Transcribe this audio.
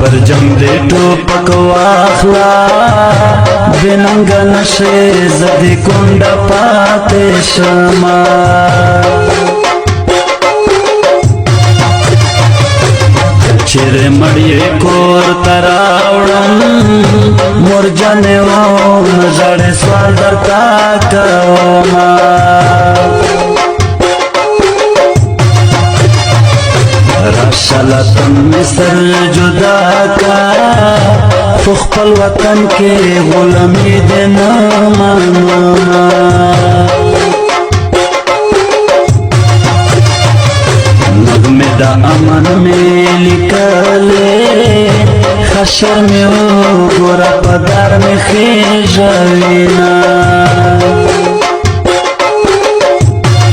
پر جنگ دے ٹوپک واخلا بننگ نشے زدی کنڈا پاتے شما چیرے مڑیے کور تراوڑن مور جانے وون زڑے سوال در تاکوما راشلتن مصر جدا کا فخپل وطن کے غلامی دینا مانوما نغمے دا امن میں لکلے خشر میں ہو گورا پدار میں خیجوینا